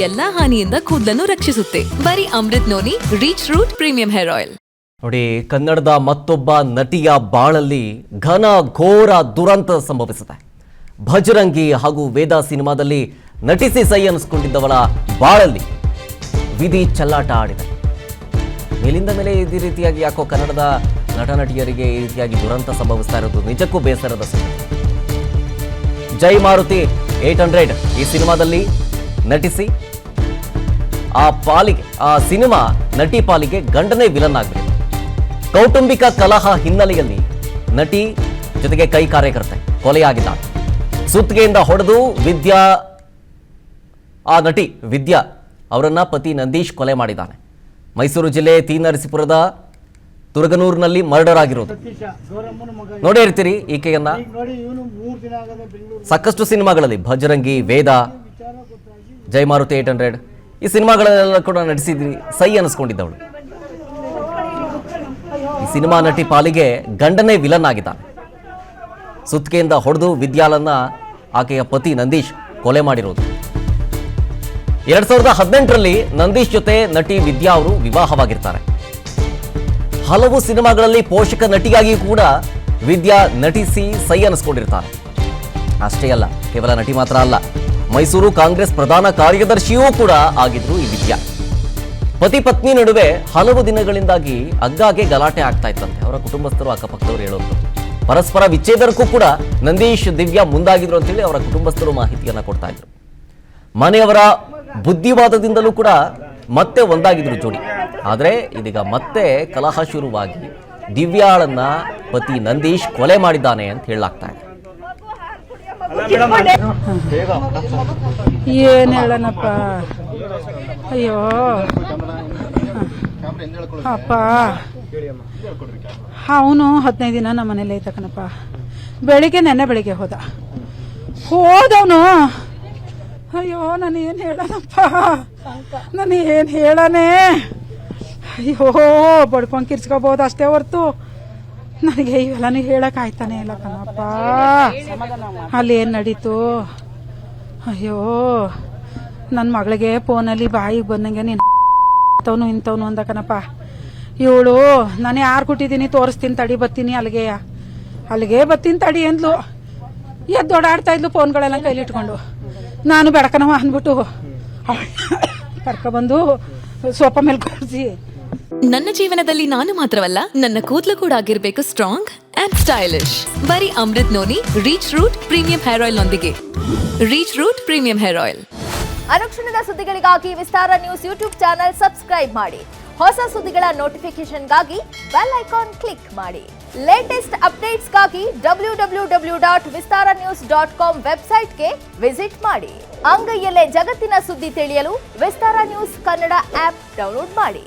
ಎಲ್ಲಾ ಹಾನಿಯಿಂದ ಕೂದಲನ್ನು ರಕ್ಷಿಸುತ್ತೆ. ಬರೀ Amrut noni reach root premium hair oil. ನೋಡಿ, ಕನ್ನಡದ ಮತ್ತೊಬ್ಬ ನಟಿಯ ಬಾಳಲ್ಲಿ ಘನ ಘೋರ ದುರಂತ ಸಂಭವಿಸಿದೆ. ಭಜರಂಗಿ ಹಾಗೂ ವೇದ ಸಿನಿಮಾದಲ್ಲಿ ನಟಿಸಿ ಸೈ ಅನಿಸ್ಕೊಂಡಿದ್ದವಳ ಬಾಳಲ್ಲಿ ವಿಧಿ ಚೆಲ್ಲಾಟ ಆಡಿದೆ. ಮೇಲಿಂದ ಮೇಲೆ ಇದೇ ರೀತಿಯಾಗಿ ಯಾಕೋ ಕನ್ನಡದ ನಟ ನಟಿಯರಿಗೆ ಈ ರೀತಿಯಾಗಿ ದುರಂತ ಸಂಭವಿಸ್ತಾ ಇರೋದು ನಿಜಕ್ಕೂ ಬೇಸರದ ಸಂಗತಿ. ಜೈ ಮಾರುತಿ 800 ಈ ಸಿನಿಮಾದಲ್ಲಿ ನಟಿಸಿ ಆ ಸಿನಿಮಾ ನಟಿ ಪಾಲಿಗೆ ಗಂಡನೇ ವಿಲನ್ ಆಗ್ಬಿಟ್ಟಿದೆ. ಕೌಟುಂಬಿಕ ಕಲಹ ಹಿನ್ನೆಲೆಯಲ್ಲಿ ನಟಿ ಜೊತೆಗೆ ಕೈ ಕಾರ್ಯಕರ್ತೆ ಕೊಲೆಯಾಗಿದ್ದಾಳೆ. ಸುತ್ತಿಗೆಯಿಂದ ಹೊಡೆದು ನಟಿ ವಿದ್ಯಾ ಅವರನ್ನ ಪತಿ ನಂದೀಶ್ ಕೊಲೆ ಮಾಡಿದ್ದಾನೆ. ಮೈಸೂರು ಜಿಲ್ಲೆ ತೀನರಸೀಪುರದ ತುರಗನೂರಿನಲ್ಲಿ ಮರ್ಡರ್ ಆಗಿರೋದು. ನೋಡೇ ಇರ್ತೀರಿ ಈಕೆಯನ್ನ ಸಾಕಷ್ಟು ಸಿನಿಮಾಗಳಲ್ಲಿ, ಭಜರಂಗಿ, ವೇದ, ಜೈ ಮಾರುತಿ 800 ಈ ಸಿನಿಮಾಗಳೆಲ್ಲ ಕೂಡ ನಟಿಸಿದ್ರಿ, ಸೈ ಅನಿಸ್ಕೊಂಡಿದ್ದವಳು. ಈ ಸಿನಿಮಾ ನಟಿ ಪಾಲಿಗೆ ಗಂಡನೇ ವಿಲನ್ ಆಗಿದ್ದಾನೆ. ಸುತ್ತಿಗೆಯಿಂದ ಹೊಡೆದು ವಿದ್ಯಾಳನ್ನ ಆಕೆಯ ಪತಿ ನಂದೀಶ್ ಕೊಲೆ ಮಾಡಿರೋದು. 2018ರಲ್ಲಿ ನಂದೀಶ್ ಜೊತೆ ನಟಿ ವಿದ್ಯಾ ಅವರು ವಿವಾಹವಾಗಿರ್ತಾರೆ. ಹಲವು ಸಿನಿಮಾಗಳಲ್ಲಿ ಪೋಷಕ ನಟಿಯಾಗಿ ಕೂಡ ವಿದ್ಯಾ ನಟಿಸಿ ಸೈ ಅನಿಸ್ಕೊಂಡಿರ್ತಾರೆ. ಅಷ್ಟೇ ಅಲ್ಲ, ಕೇವಲ ನಟಿ ಮಾತ್ರ ಅಲ್ಲ, ಮೈಸೂರು ಕಾಂಗ್ರೆಸ್ ಪ್ರಧಾನ ಕಾರ್ಯದರ್ಶಿಯೂ ಕೂಡ ಆಗಿದ್ರು ಈ ವಿದ್ಯಾ. ಪತಿ ಪತ್ನಿ ನಡುವೆ ಹಲವು ದಿನಗಳಿಂದಾಗಿ ಅಗ್ಗಾಗೆ ಗಲಾಟೆ ಆಗ್ತಾ ಇತ್ತಂತೆ. ಅವರ ಕುಟುಂಬಸ್ಥರು, ಅಕ್ಕಪಕ್ಕದವರು ಹೇಳೋದು ಪರಸ್ಪರ ವಿಚ್ಛೇದನಕ್ಕೂ ಕೂಡ ನಂದೀಶ್ ದಿವ್ಯಾ ಮುಂದಾಗಿದ್ರು ಅಂತೇಳಿ ಅವರ ಕುಟುಂಬಸ್ಥರು ಮಾಹಿತಿಯನ್ನ ಕೊಡ್ತಾ ಇದ್ರು. ಮನೆಯವರ ಬುದ್ಧಿವಾದದಿಂದಲೂ ಕೂಡ ಮತ್ತೆ ಒಂದಾಗಿದ್ರು ಜೋಡಿ. ಆದರೆ ಇದೀಗ ಮತ್ತೆ ಕಲಹ ಶುರುವಾಗಿ ದಿವ್ಯಾಳನ್ನ ಪತಿ ನಂದೀಶ್ ಕೊಲೆ ಮಾಡಿದ್ದಾನೆ ಅಂತ ಹೇಳಲಾಗ್ತಾ ಇದೆ. ಏನ್ ಹೇಳನಪ್ಪ, ಅಯ್ಯೋ ಅಪ್ಪ, ಅವನು 15 ದಿನ ನಮ್ಮ ಮನೇಲಿ ಐತಕನಪ್ಪ. ನೆನ್ನೆ ಬೆಳಿಗ್ಗೆ ಹೋದವನು. ಅಯ್ಯೋ ನಾನು ಏನ್ ಹೇಳನಪ್ಪ, ನಾನು ಏನ್ ಹೇಳನೆ. ಅಯ್ಯೋ ಬಡ್ಕೊಂಡ್ ಕಿರ್ಚ್ಕೋಬಹುದು ಅಷ್ಟೇ ಹೊರ್ತು ನನಗೆ ಇವೆಲ್ಲ ಹೇಳಕ್ ಆಯ್ತಾನೆ ಇಲ್ಲ ಕಣಪ್ಪ. ಅಲ್ಲಿ ಏನ್ ನಡೀತು, ಅಯ್ಯೋ ನನ್ನ ಮಗಳಿಗೆ ಫೋನಲ್ಲಿ ಬಾಯಿಗೆ ಬಂದಂಗೆ ನೀನು ಇಂಥವನು ಅಂದಕನಪ್ಪ. ಇವಳು ನಾನು ಯಾರು ಕೊಟ್ಟಿದ್ದೀನಿ ತೋರಿಸ್ತೀನಿ ತಡಿ, ಬರ್ತೀನಿ ಅಲ್ಲಿಗೆ ಬರ್ತೀನಿ ತಡಿ ಅಂದ್ಲು. ಓಡಾಡ್ತಾ ಇದ್ಲು ಫೋನ್ಗಳೆಲ್ಲ ಕೈಲಿಟ್ಕೊಂಡು. ನಾನು ಬೆಳಕನವ ಅಂದ್ಬಿಟ್ಟು ಕರ್ಕೊಬಂದು ಸೋಫಾ ಮೇಲೆ ಕೂರಿಸಿ. ನನ್ನ ಜೀವನದಲ್ಲಿ ನಾನು ಮಾತ್ರವಲ್ಲ, ನನ್ನ ಕೂದಲು ಕೂಡ ಆಗಿರ್ಬೇಕು ಸ್ಟ್ರಾಂಗ್ ಅಂಡ್ ಸ್ಟೈಲಿಶ್. ಬರೀ Amrut noni reach root premium hair oil ನೊಂದಿಗೆ. Reach root premium hair oil. ಅನುಕ್ಷಣದ ಸುದ್ದಿಗಳಿಗಾಗಿ Vistara news YouTube channel subscribe ಮಾಡಿ. ಹೊಸ ಸುದ್ದಿಗಳ ನೋಟಿಫಿಕೇಶನ್ಗಾಗಿ ಬೆಲ್ ಐಕಾನ್ ಕ್ಲಿಕ್ ಮಾಡಿ. ಲೇಟೆಸ್ಟ್ ಅಪ್ಡೇಟ್ಸ್ಗಾಗಿ www.vistaranews.com ವೆಬ್ಸೈಟ್ಗೆ ವಿಸಿಟ್ ಮಾಡಿ. ಅಂಗೈಯಲ್ಲೇ ಜಗತ್ತಿನ ಸುದ್ದಿ ತಿಳಿಯಲು Vistara news Kannada app download ಮಾಡಿ.